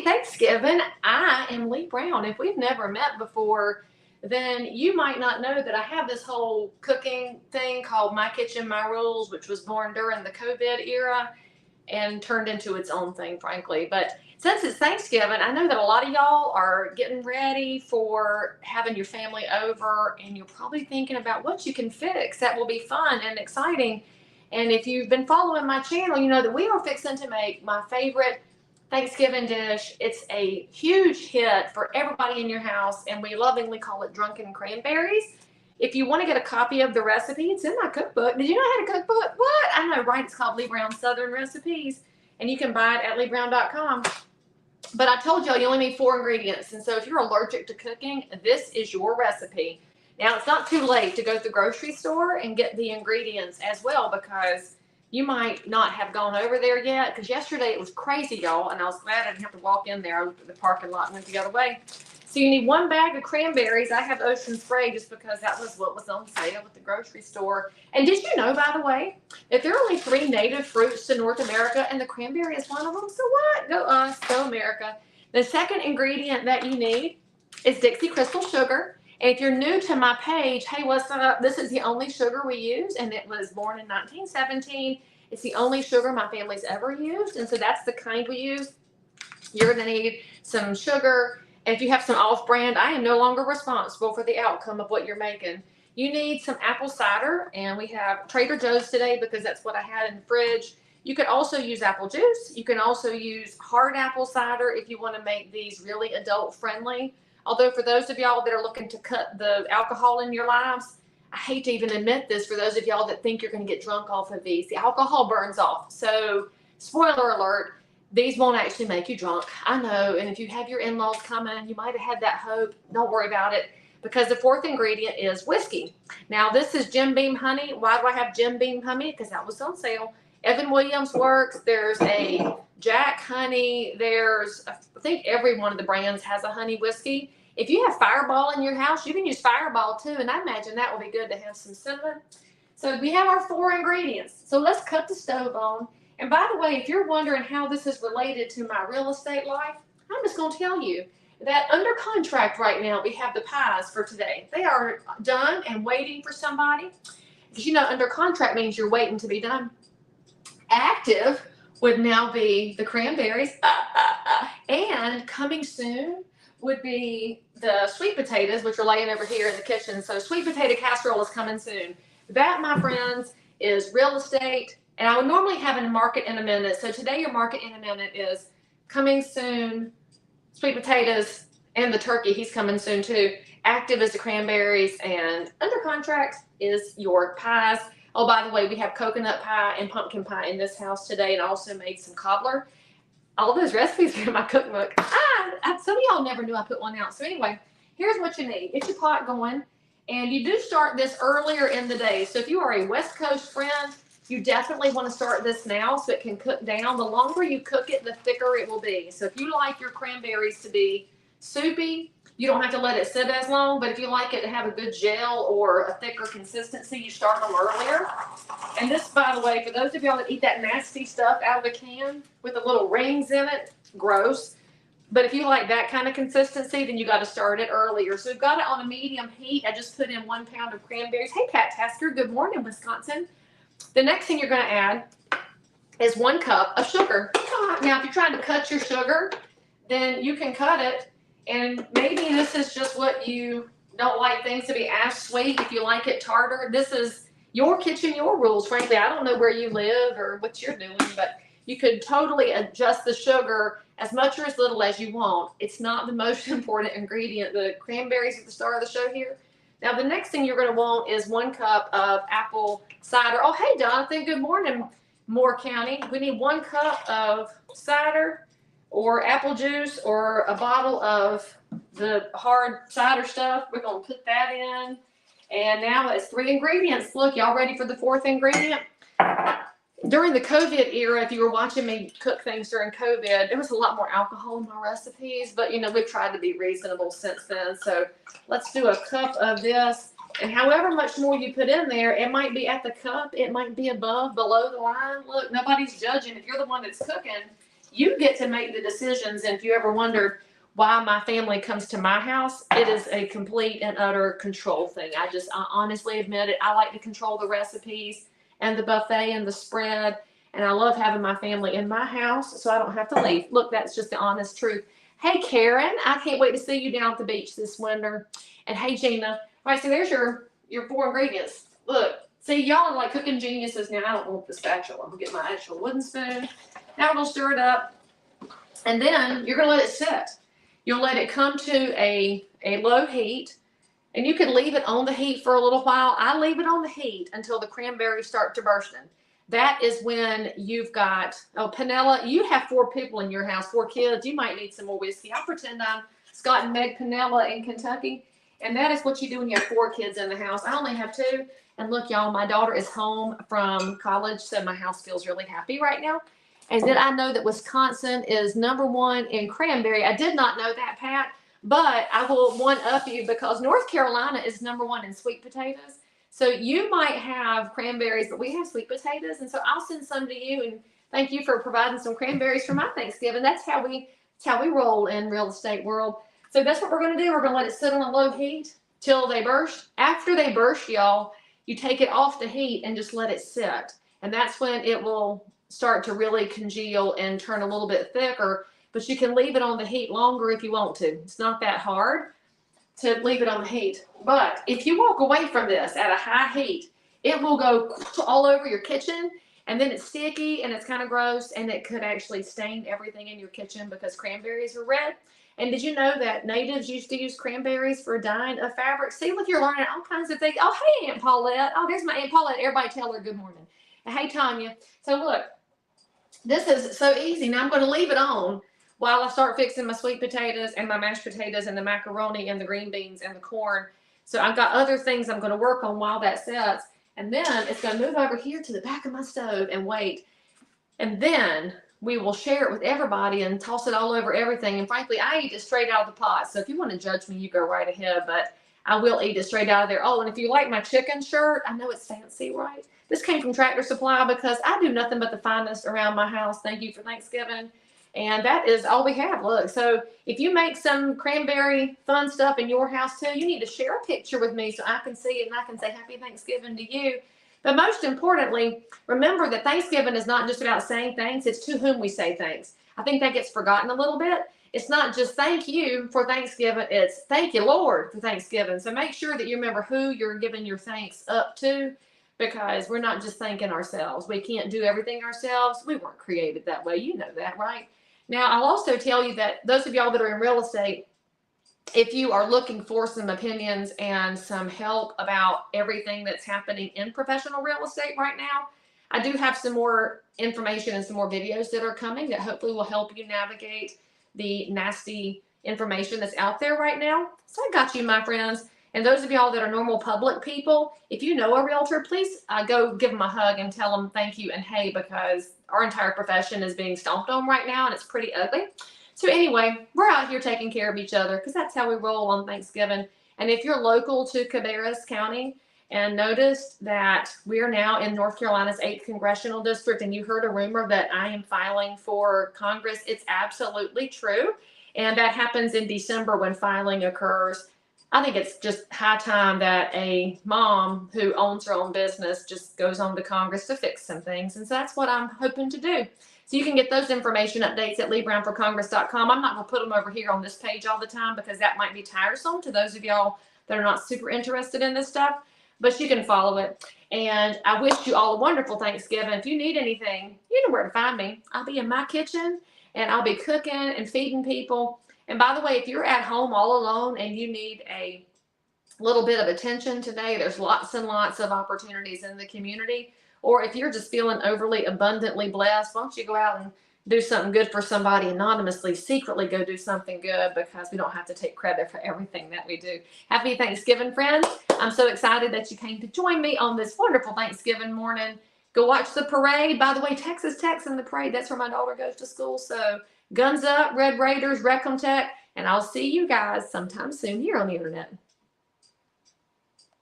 Thanksgiving. I am Lee Brown. If we've never met before, then you might not know that I have this whole cooking thing called My Kitchen, My Rules, which was born during the COVID era and turned into its own thing, frankly. But since it's Thanksgiving, I know that a lot of y'all are getting ready for having your family over, and you're probably thinking about what you can fix that will be fun and exciting. And if you've been following my channel, you know that we are fixing to make my favorite Thanksgiving dish. It's a huge hit for everybody in your house, and we lovingly call it Drunken Cranberries. If you want to get a copy of the recipe, it's in my cookbook. Did you know I had a cookbook? What? I know, right? It's called Lee Brown Southern Recipes, and you can buy it at leebrown.com. But I told y'all you only need 4 ingredients, and so if you're allergic to cooking, this is your recipe. Now, it's not too late to go to the grocery store and get the ingredients as well, because you might not have gone over there yet, because yesterday it was crazy, y'all, and I was glad I didn't have to walk in there. I looked at the parking lot and went the other way. So you need 1 bag of cranberries. I have Ocean Spray just because that was what was on sale at the grocery store. And did you know, by the way, that there are only 3 native fruits to North America, and the cranberry is one of them? So what? Go us, go America. The second ingredient that you need is Dixie crystal sugar. And if you're new to my page, hey, what's up? This is the only sugar we use, and it was born in 1917. It's the only sugar my family's ever used, and so that's the kind we use. You're going to need some sugar, and if you have some off-brand, I am no longer responsible for the outcome of what you're making. You need some apple cider, and we have Trader Joe's today because that's what I had in the fridge. You could also use apple juice. You can also use hard apple cider if you want to make these really adult-friendly. Although for those of y'all that are looking to cut the alcohol in your lives, I hate to even admit this for those of y'all that think you're going to get drunk off of these. The alcohol burns off. So, spoiler alert, these won't actually make you drunk. I know, and if you have your in-laws coming, you might have had that hope. Don't worry about it, because the 4th ingredient is whiskey. Now, this is Jim Beam honey. Why do I have Jim Beam honey? Because that was on sale. Evan Williams works. There's a Jack honey. There's, I think every one of the brands has a honey whiskey. If you have Fireball in your house, you can use Fireball too, and I imagine that would be good to have some cinnamon. So we have our 4 ingredients. So let's cut the stove on. And by the way, if you're wondering how this is related to my real estate life, I'm just going to tell you that under contract right now, we have the pies for today. They are done and waiting for somebody. Because you know, under contract means you're waiting to be done. Active would now be the cranberries. And coming soon would be the sweet potatoes, which are laying over here in the kitchen. So sweet potato casserole is coming soon. That, my friends, is real estate. And I would normally have a market in a minute. So today your market in a minute is coming soon, sweet potatoes, and the turkey. He's coming soon too. Active is the cranberries, and under contract is your pies. Oh, by the way, we have coconut pie and pumpkin pie in this house today, and I also made some cobbler. All those recipes are in my cookbook. Some of y'all never knew I put one out. So anyway, here's what you need. Get your pot going. And you do start this earlier in the day. So if you are a West Coast friend, you definitely want to start this now so it can cook down. The longer you cook it, the thicker it will be. So if you like your cranberries to be soupy, you don't have to let it sit as long. But if you like it to have a good gel or a thicker consistency, you start them earlier. And this, by the way, for those of y'all that eat that nasty stuff out of the can with the little rings in it, gross. But if you like that kind of consistency, then you got to start it earlier. So we've got it on a medium heat. I just put in 1 pound of cranberries. Hey, Pat Tasker. Good morning, Wisconsin. The next thing you're going to add is 1 cup of sugar. Now, if you're trying to cut your sugar, then you can cut it. And maybe this is just what you don't like things to be as sweet. If you like it tartar, this is your kitchen, your rules. Frankly, I don't know where you live or what you're doing, but you could totally adjust the sugar as much or as little as you want. It's not the most important ingredient. The cranberries are the star of the show here. Now, the next thing you're going to want is 1 cup of apple cider. Oh, hey, Jonathan. Good morning, Moore County. We need 1 cup of cider or apple juice or a bottle of the hard cider stuff. We're going to put that in. And now it's 3 ingredients. Look, y'all ready for the 4th ingredient? During the COVID era, if you were watching me cook things during COVID, there was a lot more alcohol in my recipes, but you know, we've tried to be reasonable since then. So let's do a cup of this, and however much more you put in there, it might be at the cup, it might be above, below the line. Look, nobody's judging. If you're the one that's cooking, you get to make the decisions. And if you ever wondered why my family comes to my house, it is a complete and utter control thing. I honestly admit it. I like to control the recipes and the buffet and the spread. And I love having my family in my house so I don't have to leave. Look, that's just the honest truth. Hey, Karen, I can't wait to see you down at the beach this winter. And hey, Gina. All right, so there's your 4 ingredients. Look, see, y'all are like cooking geniuses now. I don't want the spatula. I'm going to get my actual wooden spoon. Now we're going to stir it up. And then you're going to let it sit. You'll let it come to a low heat. And you can leave it on the heat for a little while. I leave it on the heat until the cranberries start to bursting. That is when you've got, oh, Pinella, you have 4 people in your house, 4 kids. You might need some more whiskey. I'll pretend I'm Scott and Meg Pinella in Kentucky. And that is what you do when you have 4 kids in the house. I only have 2. And look, y'all, my daughter is home from college, so my house feels really happy right now. And then I know that Wisconsin is #1 in cranberry. I did not know that, Pat, but I will one-up you because North Carolina is #1 in sweet potatoes. So you might have cranberries, but we have sweet potatoes. And so I'll send some to you. And thank you for providing some cranberries for my Thanksgiving. That's how we roll in real estate world. So that's what we're going to do. We're going to let it sit on a low heat till they burst. After they burst, y'all, you take it off the heat and just let it sit. And that's when it will start to really congeal and turn a little bit thicker. But you can leave it on the heat longer if you want to. It's not that hard to leave it on the heat. But if you walk away from this at a high heat, it will go all over your kitchen. And then it's sticky and it's kind of gross. And it could actually stain everything in your kitchen because cranberries are red. And did you know that natives used to use cranberries for dyeing of fabric? See, look, you're learning all kinds of things. Oh, hey, Aunt Paulette. Oh, there's my Aunt Paulette. Everybody tell her good morning. And hey, Tanya. So look, this is so easy. Now I'm going to leave it on while I start fixing my sweet potatoes and my mashed potatoes and the macaroni and the green beans and the corn. So I've got other things I'm going to work on while that sets. And then it's going to move over here to the back of my stove and wait. And then we will share it with everybody and toss it all over everything. And frankly, I eat it straight out of the pot. So if you want to judge me, you go right ahead. But I will eat it straight out of there. Oh, and if you like my chicken shirt, I know it's fancy, right? This came from Tractor Supply because I do nothing but the finest around my house. Thank you for Thanksgiving. And that is all we have. Look, so if you make some cranberry fun stuff in your house too, you need to share a picture with me so I can see it and I can say Happy Thanksgiving to you. But most importantly, remember that Thanksgiving is not just about saying thanks. It's to whom we say thanks. I think that gets forgotten a little bit. It's not just thank you for Thanksgiving. It's thank you, Lord, for Thanksgiving. So make sure that you remember who you're giving your thanks up to, because we're not just thanking ourselves. We can't do everything ourselves. We weren't created that way. You know that, right? Now, I'll also tell you that those of y'all that are in real estate, if you are looking for some opinions and some help about everything that's happening in professional real estate right now, I do have some more information and some more videos that are coming that hopefully will help you navigate the nasty information that's out there right now. So I got you, my friends. And those of y'all that are normal public people, if you know a realtor, please go give them a hug and tell them thank you and hey, because our entire profession is being stomped on right now and it's pretty ugly. So anyway, we're out here taking care of each other because that's how we roll on Thanksgiving. And if you're local to Cabarrus County and noticed that we are now in North Carolina's 8th Congressional District and you heard a rumor that I am filing for Congress, it's absolutely true. And that happens in December when filing occurs. I think it's just high time that a mom who owns her own business just goes on to Congress to fix some things. And so that's what I'm hoping to do. So you can get those information updates at LeeBrownForCongress.com. I'm not going to put them over here on this page all the time because that might be tiresome to those of y'all that are not super interested in this stuff. But you can follow it. And I wish you all a wonderful Thanksgiving. If you need anything, you know where to find me. I'll be in my kitchen and I'll be cooking and feeding people. And by the way, if you're at home all alone and you need a little bit of attention today, there's lots and lots of opportunities in the community. Or if you're just feeling overly abundantly blessed, why don't you go out and do something good for somebody anonymously, secretly go do something good, because we don't have to take credit for everything that we do. Happy Thanksgiving, friends. I'm so excited that you came to join me on this wonderful Thanksgiving morning. Go watch the parade. By the way, Texas Tech's in the parade. That's where my daughter goes to school. So guns up, Red Raiders, Recom Tech, and I'll see you guys sometime soon here on the internet.